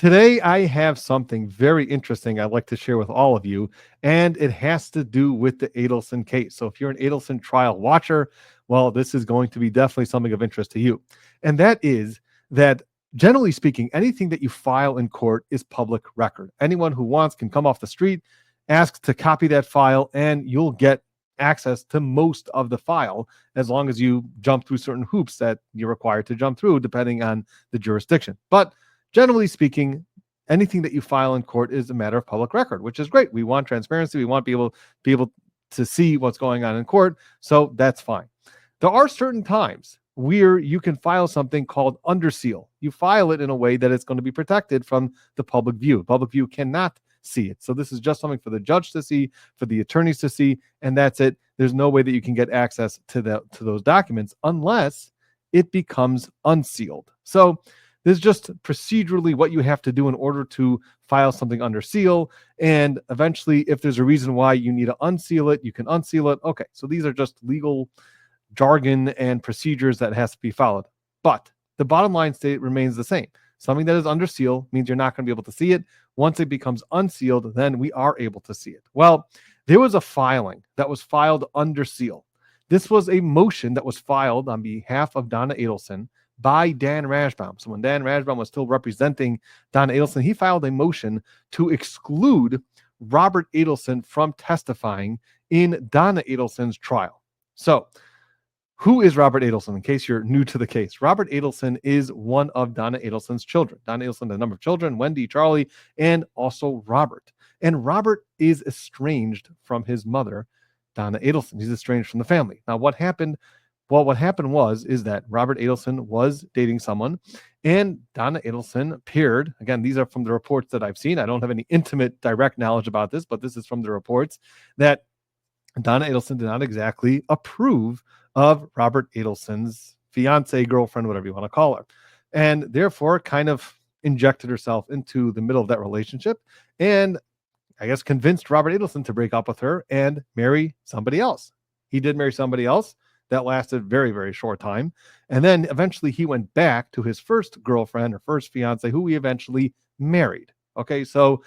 Today, I have something very interesting I'd like to share with all of you, and it has to do with the Adelson case. So, if you're an Adelson trial watcher, well, this is going to be definitely something of interest to you. And that is that, generally speaking, anything that you file in court is public record. Anyone who wants can come off the street, ask to copy that file, and you'll get access to most of the file as long as you jump through certain hoops that you're required to jump through, depending on the jurisdiction. But generally speaking, anything that you file in court is a matter of public record, which is great. We want transparency. We want to be able to see what's going on in court. So that's fine. There are certain times where you can file something called under seal. You file it in a way that it's going to be protected from the public view. Public view cannot see it. So this is just something for the judge to see, for the attorneys to see, and that's it. There's no way that you can get access to those documents unless it becomes unsealed. So this is just procedurally what you have to do in order to file something under seal. And eventually, if there's a reason why you need to unseal it, you can unseal it. Okay, so these are just legal jargon and procedures that has to be followed. But the bottom line state remains the same. Something that is under seal means you're not going to be able to see it. Once it becomes unsealed, then we are able to see it. Well, there was a filing that was filed under seal. This was a motion that was filed on behalf of Donna Adelson by Dan Rashbaum. So when Dan Rashbaum was still representing Donna Adelson, he filed a motion to exclude Robert Adelson from testifying in Donna Adelson's trial. So who is Robert Adelson, in case you're new to the case? Robert Adelson is one of Donna Adelson's children. Donna Adelson had a number of children, Wendy, Charlie, and also Robert. And Robert is estranged from his mother, Donna Adelson. He's estranged from the family. Now, what happened? Well, what happened is that Robert Adelson was dating someone, and Donna Adelson appeared. Again, these are from the reports that I've seen. I don't have any intimate, direct knowledge about this, but this is from the reports that Donna Adelson did not exactly approve of Robert Adelson's fiance, girlfriend, whatever you want to call her, and therefore kind of injected herself into the middle of that relationship, and I guess convinced Robert Adelson to break up with her and marry somebody else. He did marry somebody else. That lasted very, very short time. And then eventually he went back to his first girlfriend or first fiance, who he eventually married. Okay, so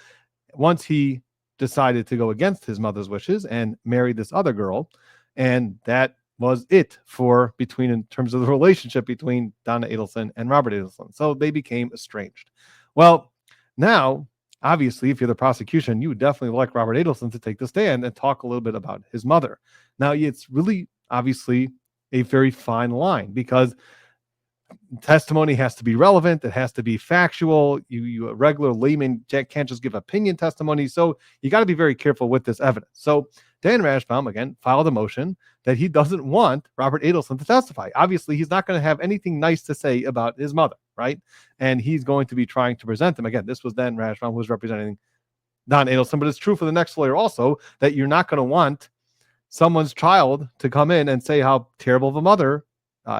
once he decided to go against his mother's wishes and marry this other girl, and that was it in terms of the relationship between Donna Adelson and Robert Adelson. So they became estranged. Well, now, obviously, if you're the prosecution, you would definitely like Robert Adelson to take the stand and talk a little bit about his mother. Now, it's really obviously a very fine line because testimony has to be relevant. It has to be factual. You a regular layman can't just give opinion testimony. So you got to be very careful with this evidence. So Dan Rashbaum, again, filed a motion that he doesn't want Robert Adelson to testify. Obviously, he's not going to have anything nice to say about his mother, right? And he's going to be trying to present him. Again, this was Dan Rashbaum who was representing Don Adelson, but it's true for the next lawyer also that you're not going to want someone's child to come in and say how terrible of a mother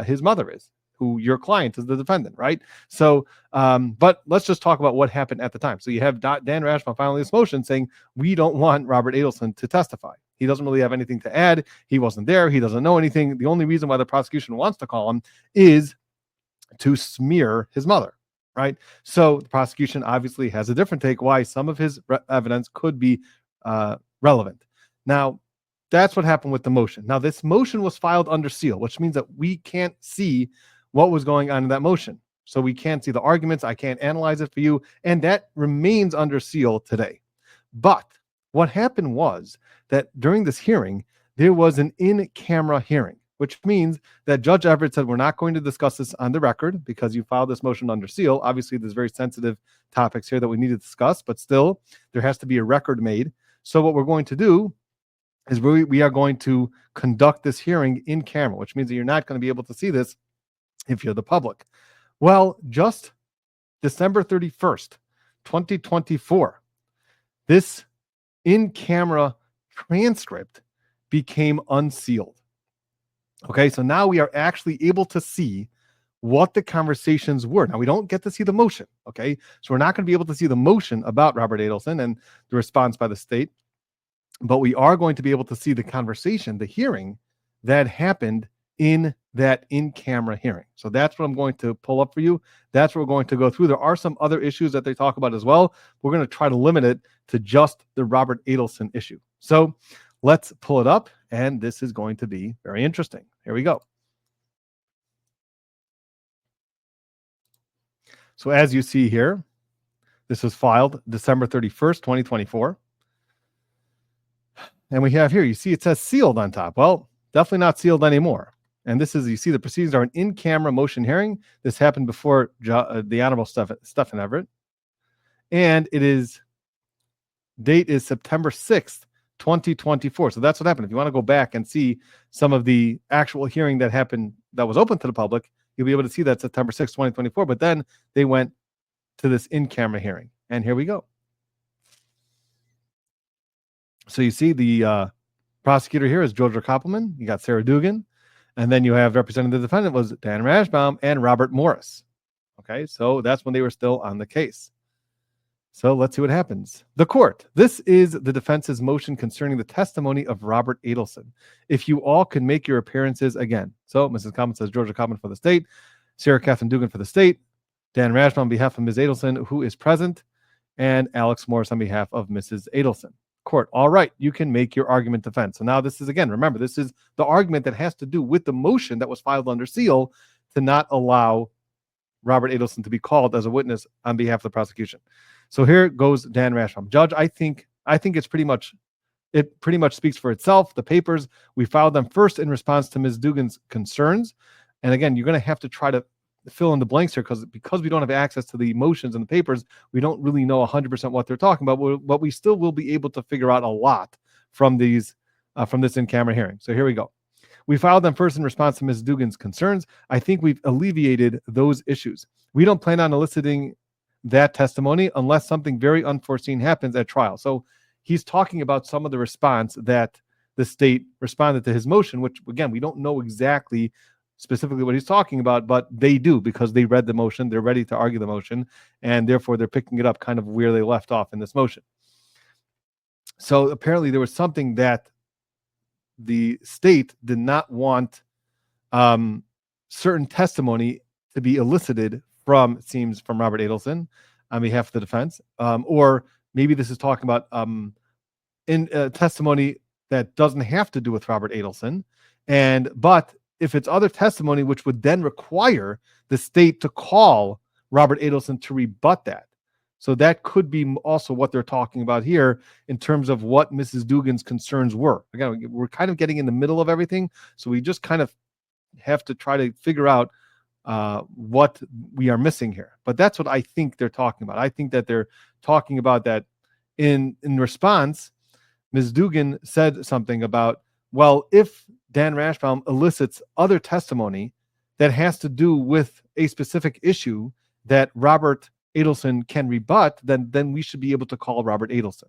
his mother is, who your client is the defendant, right? So, but let's just talk about what happened at the time. So you have Dan Rashbaum filing this motion saying, we don't want Robert Adelson to testify. He doesn't really have anything to add. He wasn't there. He doesn't know anything. The only reason why the prosecution wants to call him is to smear his mother, right? So the prosecution obviously has a different take why some of his evidence could be relevant. Now, that's what happened with the motion. Now, this motion was filed under seal, which means that we can't see what was going on in that motion. So we can't see the arguments. I can't analyze it for you. And that remains under seal today. But what happened was that during this hearing, there was an in-camera hearing, which means that Judge Everett said, we're not going to discuss this on the record because you filed this motion under seal. Obviously, there's very sensitive topics here that we need to discuss, but still, there has to be a record made. So what we're going to do is we are going to conduct this hearing in camera, which means that you're not going to be able to see this if you're the public. Well, just December 31st, 2024, this in-camera transcript became unsealed. Okay, so now we are actually able to see what the conversations were. Now, we don't get to see the motion, okay? So we're not going to be able to see the motion about Robert Adelson and the response by the state, but we are going to be able to see the conversation, the hearing that happened in that in-camera hearing. So that's what I'm going to pull up for you. That's what we're going to go through. There are some other issues that they talk about as well. We're going to try to limit it to just the Robert Adelson issue. So let's pull it up, and this is going to be very interesting. Here we go. So as you see here, this was filed December 31st, 2024. And we have here, you see it says sealed on top. Well, definitely not sealed anymore. And this is, you see the proceedings are an in-camera motion hearing. This happened before the Honorable Stephen Everett. And it is, date is September 6th, 2024. So that's what happened. If you want to go back and see some of the actual hearing that happened that was open to the public, you'll be able to see that September 6th, 2024. But then they went to this in-camera hearing. And here we go. So you see the prosecutor here is Georgia Koppelman. You got Sarah Dugan. And then you have representing the defendant was Dan Rashbaum and Robert Morris. Okay, so that's when they were still on the case. So let's see what happens. The court. This is the defense's motion concerning the testimony of Robert Adelson. If you all can make your appearances again. So Mrs. Koppelman says Georgia Koppelman for the state, Sarah Catherine Dugan for the state, Dan Rashbaum on behalf of Ms. Adelson, who is present, and Alex Morris on behalf of Mrs. Adelson. Court. All right, you can make your argument defense. So now this is, again, remember, this is the argument that has to do with the motion that was filed under seal to not allow Robert Adelson to be called as a witness on behalf of the prosecution. So here goes Dan Rashbaum. Judge, I think it pretty much speaks for itself. The papers, we filed them first in response to Ms. Dugan's concerns. And again, you're going to have to try to fill in the blanks here because we don't have access to the motions and the papers. We don't really know 100% what they're talking about, but we still will be able to figure out a lot from these from this in-camera hearing. So here we go. We filed them first in response to Ms. Dugan's concerns. I think we've alleviated those issues. We don't plan on eliciting that testimony unless something very unforeseen happens at trial. So he's talking about some of the response that the state responded to his motion, which, again, we don't know exactly specifically what he's talking about, but they do because they read the motion, they're ready to argue the motion, and therefore they're picking it up kind of where they left off in this motion. So apparently there was something that the state did not want certain testimony to be elicited from, it seems, from Robert Adelson on behalf of the defense, or maybe this is talking about in testimony that doesn't have to do with Robert Adelson, but if it's other testimony, which would then require the state to call Robert Adelson to rebut that. So that could be also what they're talking about here in terms of what Mrs. Dugan's concerns were. Again, we're kind of getting in the middle of everything, so we just kind of have to try to figure out what we are missing here. But that's what I think they're talking about. I think that they're talking about that in response, Ms. Dugan said something about, well, if Dan Rashbaum elicits other testimony that has to do with a specific issue that Robert Adelson can rebut, then we should be able to call Robert Adelson.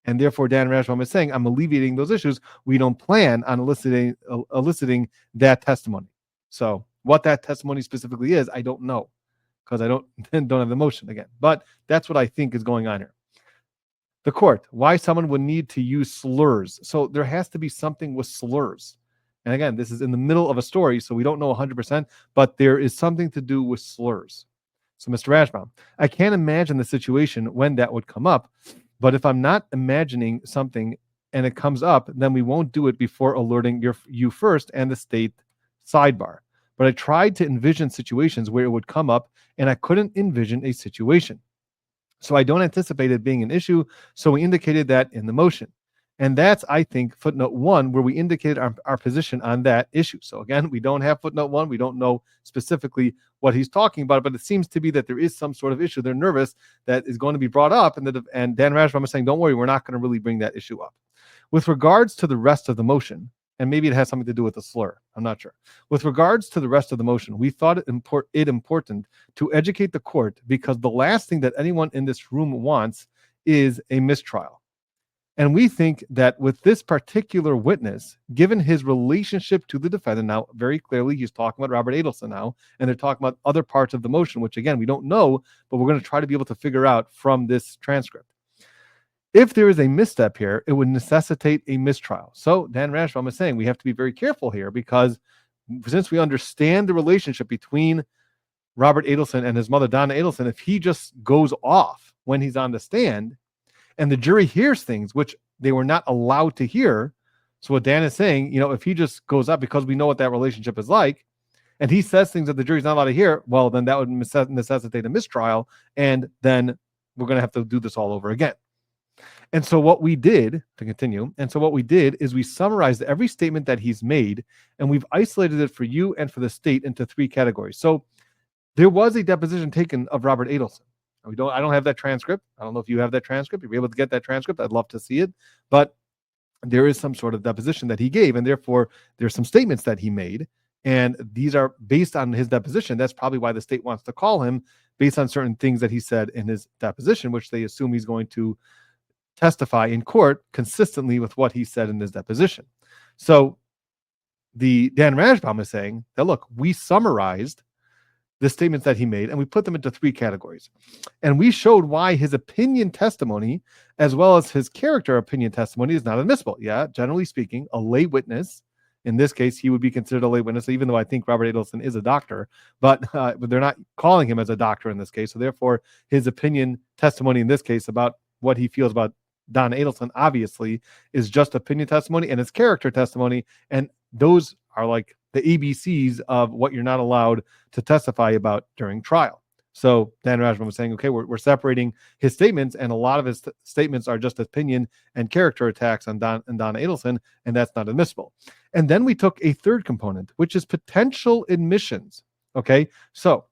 And therefore, Dan Rashbaum is saying, I'm alleviating those issues. We don't plan on eliciting that testimony. So what that testimony specifically is, I don't know because I don't have the motion again. But that's what I think is going on here. The court, why someone would need to use slurs. So there has to be something with slurs. And again, this is in the middle of a story, so we don't know 100%, but there is something to do with slurs. So Mr. Rashbaum, I can't imagine the situation when that would come up, but if I'm not imagining something and it comes up, then we won't do it before alerting you first and the state sidebar. But I tried to envision situations where it would come up, and I couldn't envision a situation. So I don't anticipate it being an issue, so we indicated that in the motion. And that's, I think, footnote 1, where we indicated our position on that issue. So again, we don't have footnote 1. We don't know specifically what he's talking about, but it seems to be that there is some sort of issue. They're nervous that is going to be brought up, and Dan Rashbaum is saying, don't worry, we're not going to really bring that issue up. With regards to the rest of the motion, and maybe it has something to do with the slur, I'm not sure. With regards to the rest of the motion, we thought it important to educate the court because the last thing that anyone in this room wants is a mistrial. And we think that with this particular witness, given his relationship to the defendant, now very clearly he's talking about Robert Adelson now, and they're talking about other parts of the motion, which again, we don't know, but we're going to try to be able to figure out from this transcript. If there is a misstep here, it would necessitate a mistrial. So Dan Rashbaum is saying we have to be very careful here because since we understand the relationship between Robert Adelson and his mother, Donna Adelson, if he just goes off when he's on the stand and the jury hears things which they were not allowed to hear. So what Dan is saying, if he just goes up because we know what that relationship is like, and he says things that the jury's not allowed to hear, well, then that would necessitate a mistrial, and then we're going to have to do this all over again. And so what we did, to continue, is we summarized every statement that he's made, and we've isolated it for you and for the state into 3 categories. So there was a deposition taken of Robert Adelson. I don't have that transcript. I don't know if you have that transcript. If you're able to get that transcript, I'd love to see it. But there is some sort of deposition that he gave, and therefore there's some statements that he made, and these are based on his deposition. That's probably why the state wants to call him, based on certain things that he said in his deposition, which they assume he's going to testify in court consistently with what he said in his deposition. So the Dan Rajbaum is saying that, look, we summarized the statements that he made, and we put them into 3 categories. And we showed why his opinion testimony, as well as his character opinion testimony, is not admissible. Yeah, generally speaking, a lay witness, in this case, he would be considered a lay witness, even though I think Robert Adelson is a doctor, but they're not calling him as a doctor in this case. So therefore, his opinion testimony in this case about what he feels about Donna Adelson, obviously, is just opinion testimony, and his character testimony, and those are like the ABCs of what you're not allowed to testify about during trial. So Dan Rajbaum was saying, okay, we're separating his statements, and a lot of his statements are just opinion and character attacks on Donna Adelson, and that's not admissible. And then we took a third component, which is potential admissions. Okay, so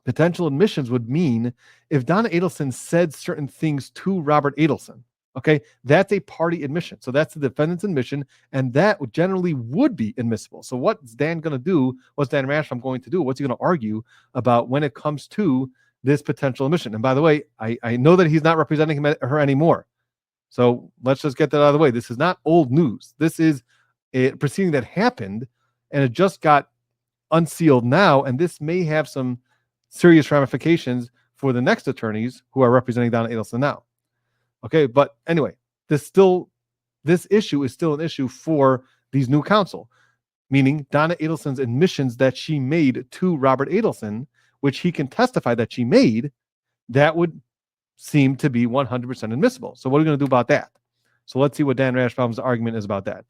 potential admissions would mean if Donna Adelson said certain things to Robert Adelson, okay, that's a party admission. So that's the defendant's admission, and that generally would be admissible. So what's Dan going to do? What's Dan Rashbaum going to do? What's he going to argue about when it comes to this potential admission? And by the way, I know that he's not representing her anymore. So let's just get that out of the way. This is not old news. This is a proceeding that happened, and it just got unsealed now, and this may have some serious ramifications for the next attorneys who are representing Donna Adelson now. Okay, but anyway, this issue is still an issue for these new counsel, meaning Donna Adelson's admissions that she made to Robert Adelson, which he can testify that she made, that would seem to be 100% admissible. So what are we going to do about that? So let's see what Dan Rashbaum's argument is about that.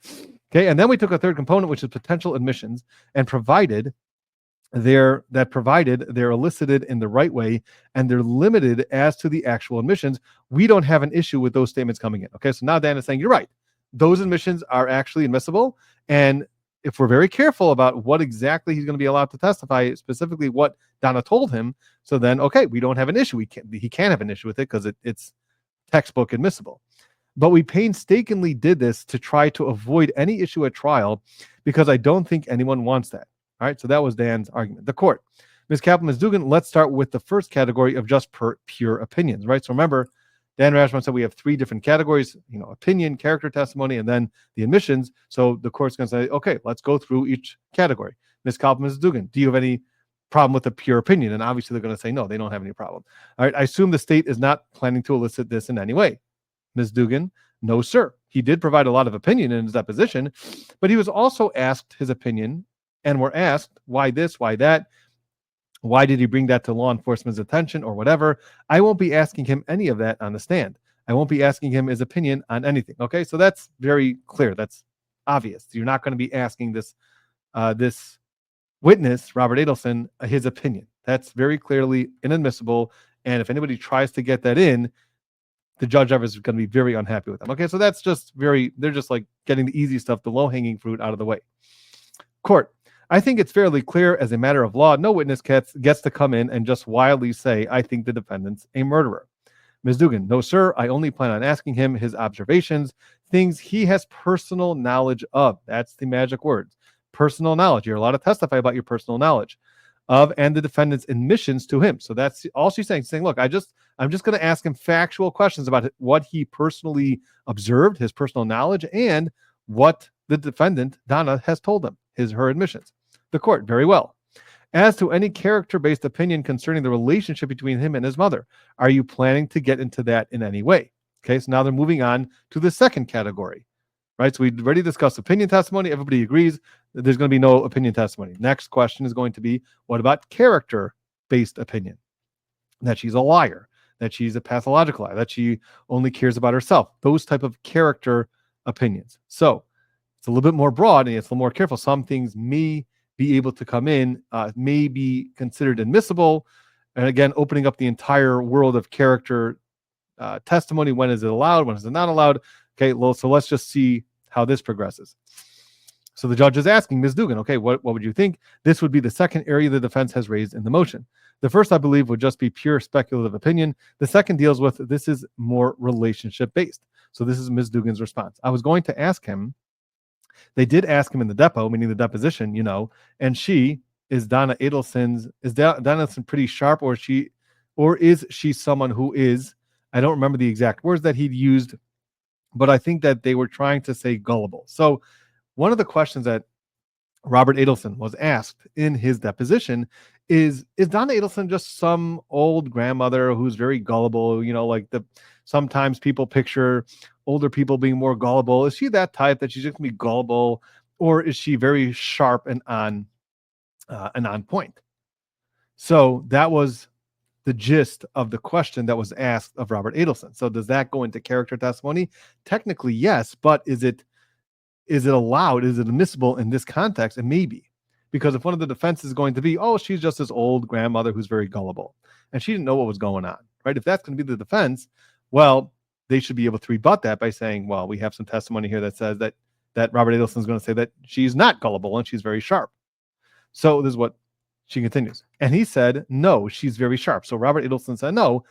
Okay, and then we took a third component, which is potential admissions, and provided they're elicited in the right way, and they're limited as to the actual admissions. We don't have an issue with those statements coming in. Okay, so now Dan is saying, you're right. Those admissions are actually admissible. And if we're very careful about what exactly he's going to be allowed to testify, specifically what Donna told him, so then, okay, we don't have an issue. He can't have an issue with it because it's textbook admissible. But we painstakingly did this to try to avoid any issue at trial, because I don't think anyone wants that. All right, so that was Dan's argument. The court. Ms. Kaplan, Ms. Dugan, let's start with the first category of just pure opinions, right? So remember, Dan Rashbaum said we have 3 different categories, opinion, character testimony, and then the admissions. So the court's going to say, okay, let's go through each category. Ms. Kaplan, Ms. Dugan, do you have any problem with the pure opinion? And obviously they're going to say, no, they don't have any problem. All right, I assume the state is not planning to elicit this in any way. Ms. Dugan, no, sir. He did provide a lot of opinion in his deposition, but he was also asked his opinion, and we're asked, why this, why that? Why did he bring that to law enforcement's attention or whatever? I won't be asking him any of that on the stand. I won't be asking him his opinion on anything. Okay, so that's very clear. That's obvious. You're not going to be asking this witness, Robert Adelson, his opinion. That's very clearly inadmissible. And if anybody tries to get that in, the judge is going to be very unhappy with them. Okay, so that's just they're just like getting the easy stuff, the low-hanging fruit out of the way. Court. I think it's fairly clear as a matter of law, no witness gets to come in and just wildly say, I think the defendant's a murderer. Ms. Dugan, no, sir. I only plan on asking him his observations, things he has personal knowledge of. That's the magic words. Personal knowledge. You're allowed to testify about your personal knowledge of and the defendant's admissions to him. So that's all she's saying. She's saying, look, I'm just going to ask him factual questions about what he personally observed, his personal knowledge, and what the defendant, Donna, has told him, her admissions. The court, very well. As to any character-based opinion concerning the relationship between him and his mother, are you planning to get into that in any way? Okay, so now they're moving on to the second category, right? So we already discussed opinion testimony. Everybody agrees there's going to be no opinion testimony. Next question is going to be, what about character-based opinion? That she's a liar, that she's a pathological liar, that she only cares about herself. Those type of character opinions. So it's a little bit more broad and it's a little more careful. Some things may be able to come in, may be considered admissible. And again, opening up the entire world of character testimony. When is it allowed? When is it not allowed? Okay, well, so let's just see how this progresses. So the judge is asking Ms. Dugan, okay, what would you think? This would be the second area the defense has raised in the motion. The first, I believe, would just be pure speculative opinion. The second deals with, this is more relationship-based. So this is Ms. Dugan's response. I was going to ask him, they did ask him in the depo, meaning the deposition, and she is Donna Adelson's, is Donna Adelson pretty sharp, or is she someone who is, I don't remember the exact words that he'd used, but I think that they were trying to say gullible. So one of the questions that Robert Adelson was asked in his deposition is Donna Adelson just some old grandmother who's very gullible? Sometimes people picture older people being more gullible. Is she that type that she's just gonna be gullible, or is she very sharp and on point? So that was the gist of the question that was asked of Robert Adelson. So does that go into character testimony? Technically, yes, but is it allowed? Is it admissible in this context? It may be. Because if one of the defenses is going to be, oh, she's just this old grandmother who's very gullible, and she didn't know what was going on, right? If that's going to be the defense, well, they should be able to rebut that by saying, well, we have some testimony here that says that Robert Adelson is going to say that she's not gullible and she's very sharp. So this is what she continues. And he said, no, she's very sharp. So Robert Adelson said, no,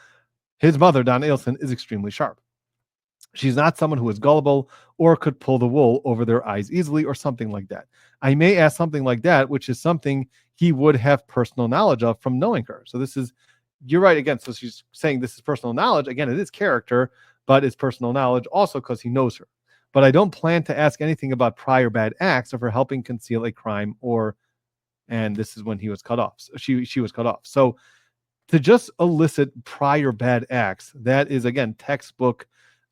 his mother, Donna Adelson, is extremely sharp. She's not someone who is gullible or could pull the wool over their eyes easily or something like that. I may ask something like that, which is something he would have personal knowledge of from knowing her. So this is, you're right again. So she's saying this is personal knowledge. Again, it is character, but it's personal knowledge also because he knows her. But I don't plan to ask anything about prior bad acts of her helping conceal a crime and this is when he was cut off. She was cut off. So to just elicit prior bad acts, that is, again, textbook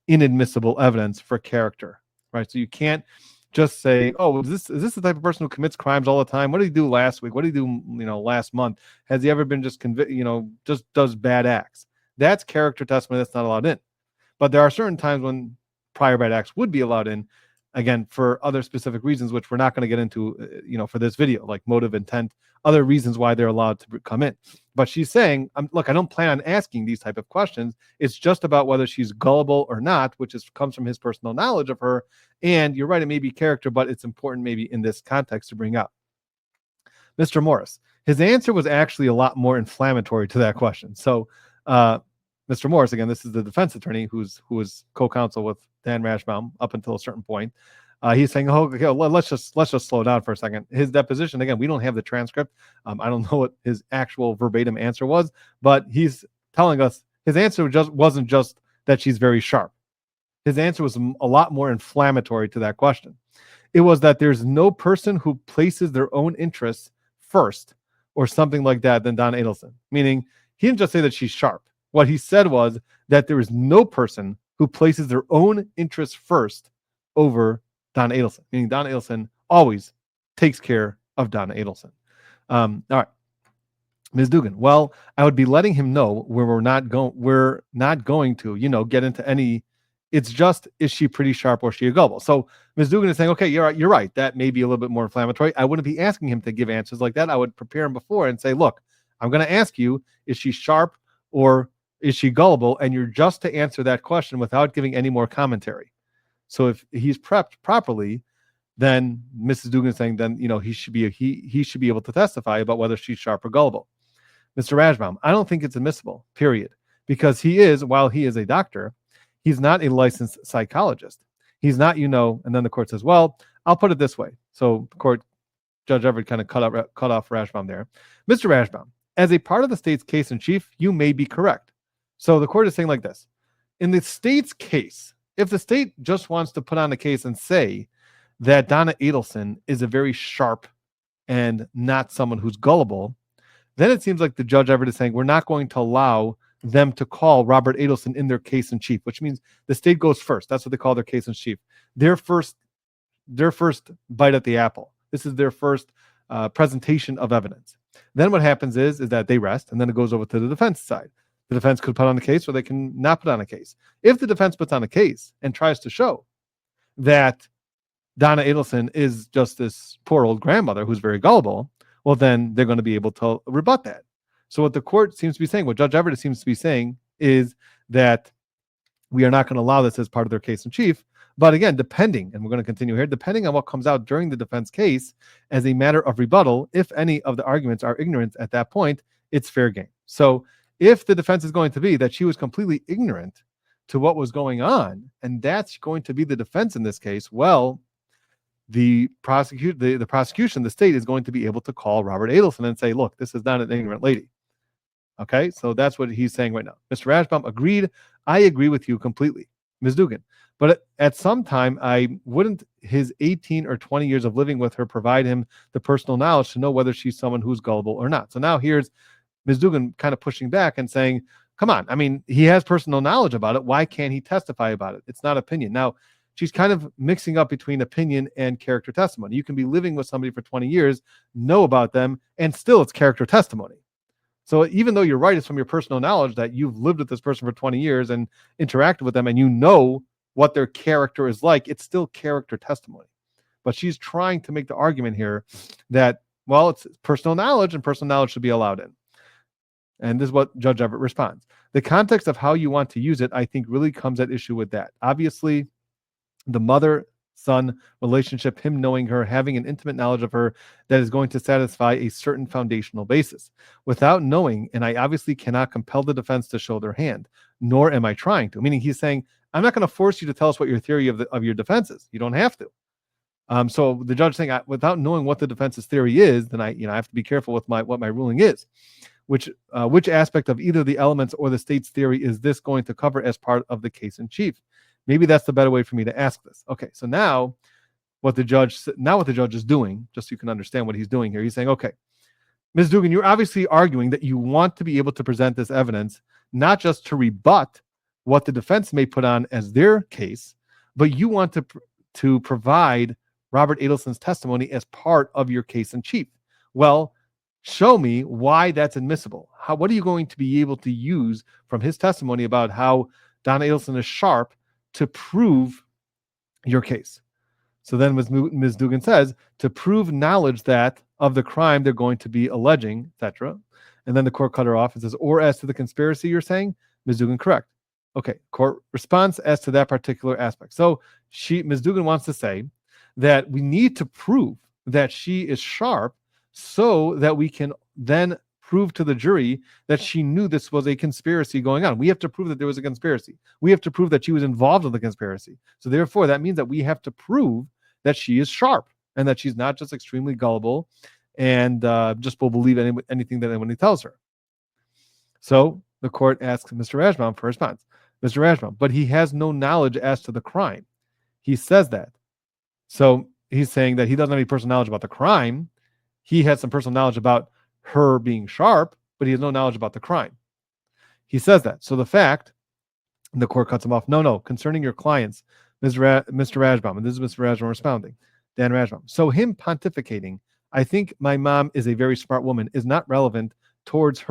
inadmissible evidence for character, right? So you can't just say, oh, is this the type of person who commits crimes all the time? What did he do last week? What did he do, last month? Has he ever been just just does bad acts? That's character testimony that's not allowed in. But there are certain times when prior bad acts would be allowed in, again, for other specific reasons, which we're not going to get into, for this video, like motive, intent, other reasons why they're allowed to come in. But she's saying, look, I don't plan on asking these type of questions. It's just about whether she's gullible or not, which comes from his personal knowledge of her. And you're right, it may be character, but it's important maybe in this context to bring up. Mr. Morris, his answer was actually a lot more inflammatory to that question. So Mr. Morris, again, this is the defense attorney who was co-counsel with Dan Rashbaum up until a certain point. He's saying, "Oh, okay, let's just slow down for a second." His deposition, again, we don't have the transcript. I don't know what his actual verbatim answer was, but he's telling us his answer wasn't just that she's very sharp. His answer was a lot more inflammatory to that question. It was that there's no person who places their own interests first or something like that than Donna Adelson. Meaning, he didn't just say that she's sharp. What he said was that there is no person who places their own interests first over Donna Adelson, meaning Donna Adelson always takes care of Donna Adelson. All right, Ms. Dugan. Well, I would be letting him know where we're not going to, get into any. It's just, is she pretty sharp or is she a gullible? So Ms. Dugan is saying, okay, you're right. That may be a little bit more inflammatory. I wouldn't be asking him to give answers like that. I would prepare him before and say, look, I'm going to ask you, is she sharp or is she gullible? And you're just to answer that question without giving any more commentary. So if he's prepped properly, then Mrs. Dugan is saying, then he should be able to testify about whether she's sharp or gullible. Mr. Rashbaum, I don't think it's admissible, period. Because while he is a doctor, he's not a licensed psychologist. He's not, and then the court says, well, I'll put it this way. So Judge Everett kind of cut off Rashbaum there. Mr. Rashbaum, as a part of the state's case in chief, you may be correct. So the court is saying like this. In the state's case, if the state just wants to put on a case and say that Donna Adelson is a very sharp and not someone who's gullible, then it seems like the Judge Everett is saying we're not going to allow them to call Robert Adelson in their case in chief, which means the state goes first. That's what they call their case in chief. Their first bite at the apple. This is their first presentation of evidence. Then what happens is that they rest, and then it goes over to the defense side. The defense could put on a case, or they can not put on a case. If the defense puts on a case and tries to show that Donna Adelson is just this poor old grandmother who's very gullible, well, then they're going to be able to rebut that. So what the court seems to be saying, what Judge Everett seems to be saying, is that we are not going to allow this as part of their case in chief. But again, depending, and we're going to continue here, depending on what comes out during the defense case as a matter of rebuttal, if any of the arguments are ignorant at that point, it's fair game. So if the defense is going to be that she was completely ignorant to what was going on, and that's going to be the defense in this case, well, the prosecution, the state is going to be able to call Robert Adelson and say, look, this is not an ignorant lady. Okay, so that's what he's saying right now. Mr. Rashbaum agreed. I agree with you completely, Ms. Dugan. But at some time, wouldn't his 18 or 20 years of living with her provide him the personal knowledge to know whether she's someone who's gullible or not? So now here's Ms. Dugan kind of pushing back and saying, come on, I mean, he has personal knowledge about it. Why can't he testify about it? It's not opinion. Now, she's kind of mixing up between opinion and character testimony. You can be living with somebody for 20 years, know about them, and still it's character testimony. So even though you're right, it's from your personal knowledge that you've lived with this person for 20 years and interacted with them and you know what their character is like, it's still character testimony. But she's trying to make the argument here that, well, it's personal knowledge and personal knowledge should be allowed in. And this is what Judge Everett responds. The context of how you want to use it, I think, really comes at issue with that. Obviously, the mother-son relationship, him knowing her, having an intimate knowledge of her that is going to satisfy a certain foundational basis. Without knowing, and I obviously cannot compel the defense to show their hand, nor am I trying to. Meaning he's saying, I'm not going to force you to tell us what your theory of your defense is. You don't have to. So the judge saying, without knowing what the defense's theory is, then I have to be careful with what my ruling is. Which aspect of either the elements or the state's theory is this going to cover as part of the case in chief? Maybe that's the better way for me to ask this. Okay, so now what the judge is doing, just so you can understand what he's doing here, he's saying, okay, Ms. Dugan, you're obviously arguing that you want to be able to present this evidence, not just to rebut what the defense may put on as their case, but you want to provide Robert Adelson's testimony as part of your case in chief. Well, show me why that's admissible. What are you going to be able to use from his testimony about how Donna Adelson is sharp to prove your case? So then Ms. Dugan says, to prove knowledge that of the crime they're going to be alleging, etc. And then the court cut her off and says, or as to the conspiracy you're saying? Ms. Dugan, correct. Okay, court response as to that particular aspect. So Ms. Dugan wants to say that we need to prove that she is sharp so that we can then prove to the jury that she knew this was a conspiracy going on. We have to prove that there was a conspiracy. We have to prove that she was involved in the conspiracy. So therefore, that means that we have to prove that she is sharp and that she's not just extremely gullible and just will believe anything that anyone tells her. So the court asks Mr. Rashbaum for a response. Mr. Rashbaum, but he has no knowledge as to the crime. He says that. So he's saying that he doesn't have any personal knowledge about the crime. He has some personal knowledge about her being sharp, but he has no knowledge about the crime. He says that. So the fact, and the court cuts him off, no, concerning your clients, Mr. Rashbaum, and this is Mr. Rashbaum responding, Dan Rashbaum. So him pontificating, I think my mom is a very smart woman, is not relevant towards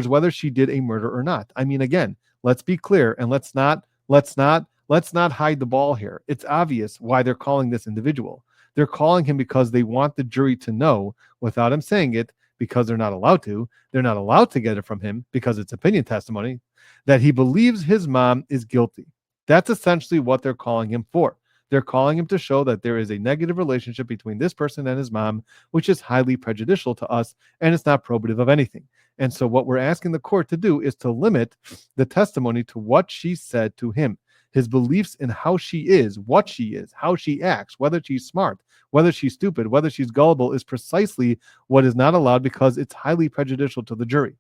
whether she did a murder or not. I mean, again, let's be clear and let's not hide the ball here. It's obvious why they're calling this individual. They're calling him because they want the jury to know, without him saying it, because they're not allowed to. They're not allowed to get it from him because it's opinion testimony, that he believes his mom is guilty. That's essentially what they're calling him for. They're calling him to show that there is a negative relationship between this person and his mom, which is highly prejudicial to us, and it's not probative of anything. And so what we're asking the court to do is to limit the testimony to what she said to him. His beliefs in how she is, what she is, how she acts, whether she's smart, whether she's stupid, whether she's gullible, is precisely what is not allowed because it's highly prejudicial to the jury.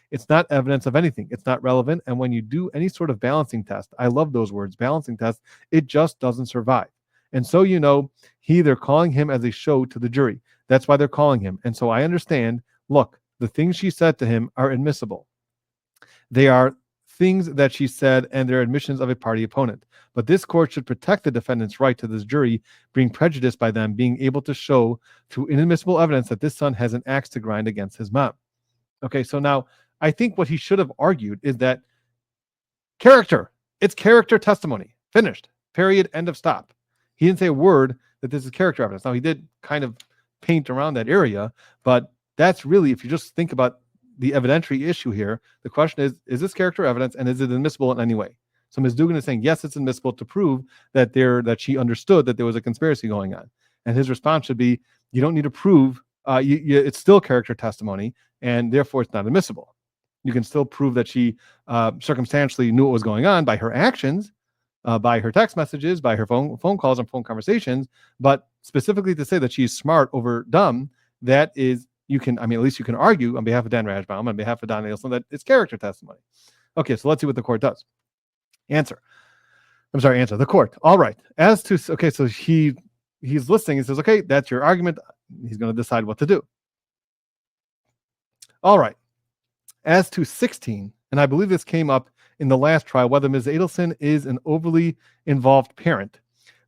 It's not evidence of anything. It's not relevant. And when you do any sort of balancing test, I love those words, balancing test, it just doesn't survive. And so, they're calling him as a show to the jury. That's why they're calling him. And so I understand, look, the things she said to him are admissible. They are things that she said and their admissions of a party opponent. But this court should protect the defendant's right to this jury being prejudiced by them being able to show through inadmissible evidence that this son has an axe to grind against his mom. Okay, so now I think what he should have argued is that it's character testimony. Finished. Period. End of stop. He didn't say a word that this is character evidence. Now, he did kind of paint around that area, but that's really, if you just think about the evidentiary issue here, the question is this character evidence and is it admissible in any way? So Ms. Dugan is saying, yes, it's admissible to prove that she understood that there was a conspiracy going on. And his response should be, you don't need to prove, it's still character testimony, and therefore it's not admissible. You can still prove that she circumstantially knew what was going on by her actions, by her text messages, by her phone calls and phone conversations, but specifically to say that she's smart over dumb, that is, at least you can argue on behalf of Dan Rashbaum, on behalf of Donna Adelson, that it's character testimony. Okay, so let's see what the court does. Answer. The court. All right. So he's listening. He says, okay, that's your argument. He's going to decide what to do. All right. As to 16, and I believe this came up in the last trial, whether Ms. Adelson is an overly involved parent.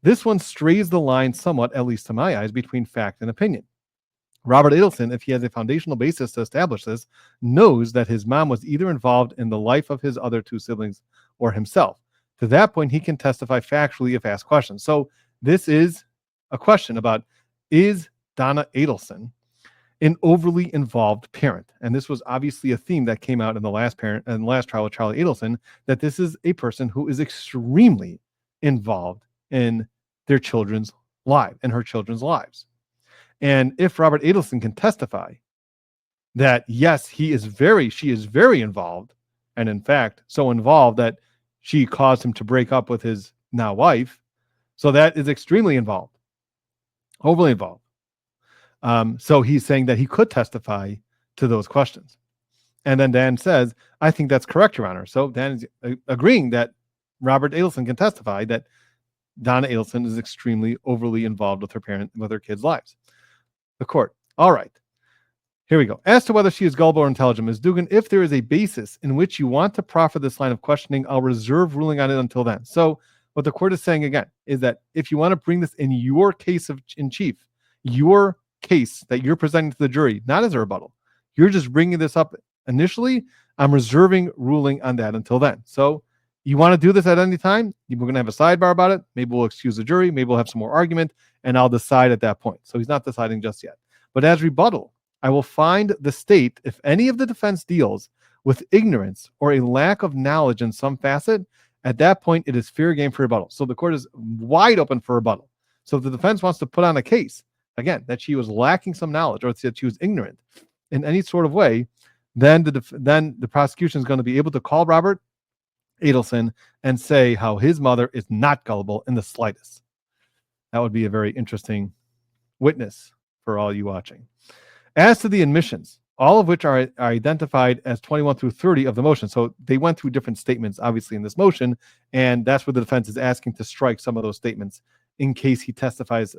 This one strays the line somewhat, at least to my eyes, between fact and opinion. Robert Adelson, if he has a foundational basis to establish this, knows that his mom was either involved in the life of his other two siblings or himself. To that point, he can testify factually if asked questions. So this is a question about, is Donna Adelson an overly involved parent? And this was obviously a theme that came out in the last trial with Charlie Adelson, that this is a person who is extremely involved in their children's lives and her children's lives. And if Robert Adelson can testify that, yes, she is very involved, and in fact, so involved that she caused him to break up with his now wife, so that is extremely involved, overly involved. So he's saying that he could testify to those questions. And then Dan says, I think that's correct, Your Honor. So Dan is agreeing that Robert Adelson can testify that Donna Adelson is extremely overly involved with her kids' lives. The court. All right. Here we go. As to whether she is gullible or intelligent, Ms. Dugan, if there is a basis in which you want to proffer this line of questioning, I'll reserve ruling on it until then. So what the court is saying again is that if you want to bring this in your case in chief, your case that you're presenting to the jury, not as a rebuttal, you're just bringing this up initially, I'm reserving ruling on that until then. So you want to do this at any time, we're going to have a sidebar about it. Maybe we'll excuse the jury. Maybe we'll have some more argument, and I'll decide at that point. So he's not deciding just yet. But as rebuttal, I will find the state, if any of the defense deals with ignorance or a lack of knowledge in some facet, at that point, it is fair game for rebuttal. So the court is wide open for rebuttal. So if the defense wants to put on a case, again, that she was lacking some knowledge or that she was ignorant in any sort of way, then the prosecution is going to be able to call Robert Adelson and say how his mother is not gullible in the slightest. That would be a very interesting witness for all you watching. As to the admissions, all of which are identified as 21 through 30 of the motion. So they went through different statements, obviously, in this motion, and that's where the defense is asking to strike some of those statements in case he testifies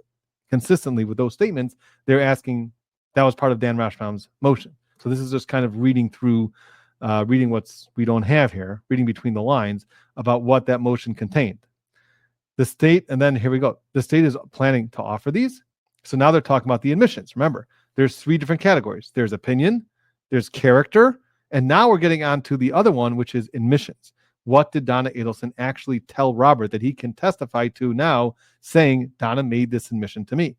consistently with those statements. They're asking, that was part of Dan Rashbaum's motion. So this is just kind of reading through reading what's we don't have here, reading between the lines about what that motion contained. The state, and then here we go. The state is planning to offer these. So now they're talking about the admissions. Remember, there's three different categories. There's opinion, there's character, and now we're getting on to the other one, which is admissions. What did Donna Adelson actually tell Robert that he can testify to now, saying Donna made this admission to me?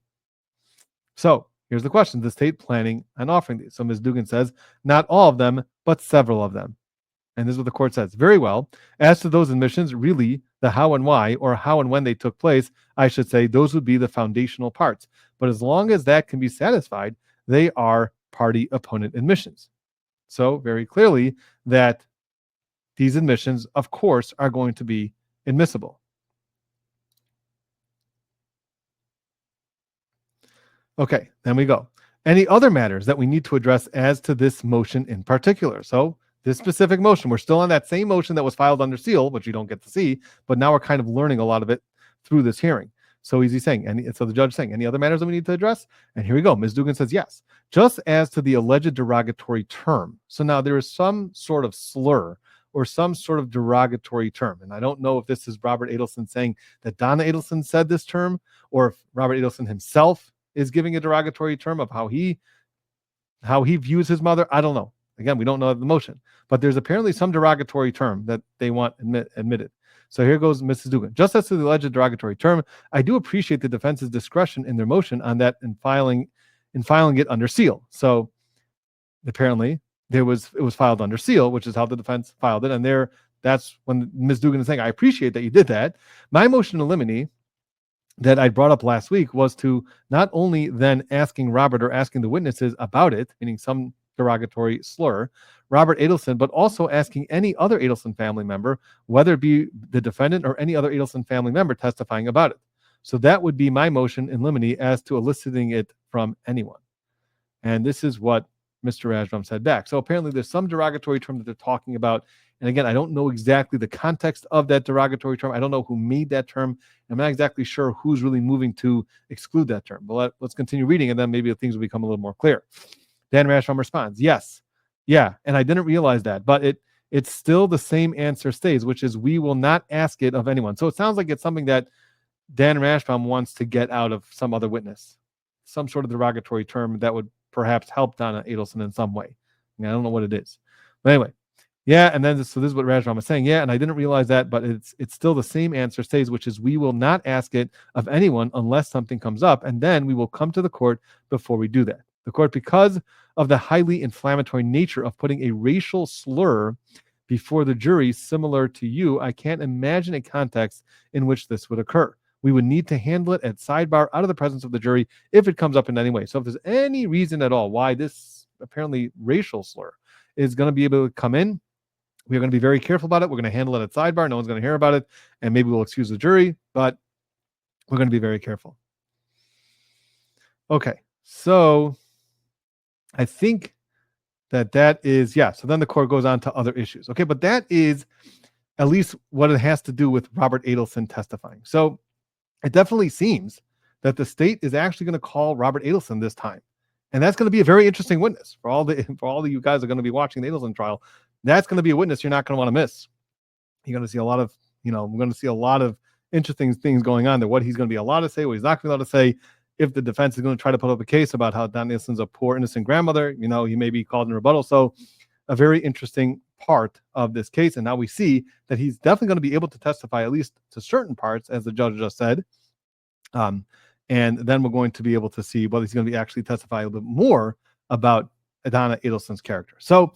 So here's the question. The state planning on offering these. So Ms. Dugan says, not all of them, but several of them. And this is what the court says. Very well. As to those admissions, really the how and why, or how and when they took place, I should say those would be the foundational parts. But as long as that can be satisfied, they are party opponent admissions. So very clearly that these admissions, of course, are going to be admissible. Okay, then we go. Any other matters that we need to address as to this motion in particular? So this specific motion, we're still on that same motion that was filed under seal, which you don't get to see, but now we're kind of learning a lot of it through this hearing. So he's saying, so the judge is saying, any other matters that we need to address? And here we go. Ms. Dugan says yes. Just as to the alleged derogatory term. So now there is some sort of slur or some sort of derogatory term. And I don't know if this is Robert Adelson saying that Donna Adelson said this term, or if Robert Adelson himself is giving a derogatory term of how he views his mother. I don't know. Again, we don't know the motion, but there's apparently some derogatory term that they want admitted. So here goes Mrs. Dugan. Just as to the alleged derogatory term, I do appreciate the defense's discretion in their motion on that in filing it under seal. So apparently it was filed under seal, which is how the defense filed it. And that's when Ms. Dugan is saying, I appreciate that you did that. My motion to limine that I brought up last week was to not only then asking Robert or asking the witnesses about it, meaning some derogatory slur, Robert Adelson, but also asking any other Adelson family member, whether it be the defendant or any other Adelson family member testifying about it. So that would be my motion in limine as to eliciting it from anyone. And this is what Mr. Rajram said back. So apparently there's some derogatory term that they're talking about. And again, I don't know exactly the context of that derogatory term. I don't know who made that term. I'm not exactly sure who's really moving to exclude that term. But let's continue reading, and then maybe things will become a little more clear. Dan Rashram responds, yes. Yeah, and I didn't realize that. But it's still the same answer stays, which is we will not ask it of anyone. So it sounds like it's something that Dan Rashram wants to get out of some other witness. Some sort of derogatory term that would perhaps help Donna Adelson in some way. I don't know what it is. But anyway. Yeah, and then so this is what Rajram is saying. Yeah, and I didn't realize that, but it's still the same answer stays, which is we will not ask it of anyone unless something comes up, and then we will come to the court before we do that. The court, because of the highly inflammatory nature of putting a racial slur before the jury, similar to you, I can't imagine a context in which this would occur. We would need to handle it at sidebar out of the presence of the jury if it comes up in any way. So if there's any reason at all why this apparently racial slur is going to be able to come in, we're going to be very careful about it. We're going to handle it at sidebar. No one's going to hear about it. And maybe we'll excuse the jury, but we're going to be very careful. Okay. So I think that is, yeah. So then the court goes on to other issues. Okay. But that is at least what it has to do with Robert Adelson testifying. So it definitely seems that the state is actually going to call Robert Adelson this time. And that's going to be a very interesting witness for all of you guys are going to be watching the Adelson trial. That's going to be a witness you're not going to want to miss. You're going to see a lot of, we're going to see a lot of interesting things going on there. What he's going to be allowed to say, what he's not going to be allowed to say. If the defense is going to try to put up a case about how Donna Adelson's a poor, innocent grandmother, he may be called in rebuttal. So a very interesting part of this case. And now we see that he's definitely going to be able to testify at least to certain parts, as the judge just said. And then we're going to be able to see whether he's going to be actually testify a little bit more about Donna Adelson's character. So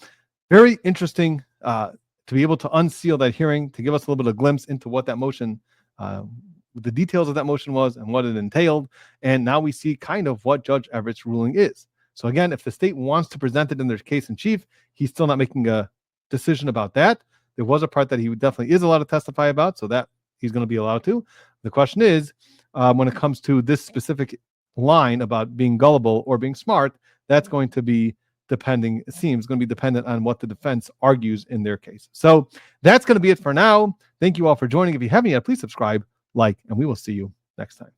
very interesting to be able to unseal that hearing, to give us a little bit of glimpse into what that motion, the details of that motion was and what it entailed. And now we see kind of what Judge Everett's ruling is. So again, if the state wants to present it in their case in chief, he's still not making a decision about that. There was a part that he definitely is allowed to testify about, so that he's going to be allowed to. The question is, when it comes to this specific line about being gullible or being smart, that's going to be dependent on what the defense argues in their case. So that's going to be it for now. Thank you all for joining. If you haven't yet, please subscribe, like, and we will see you next time.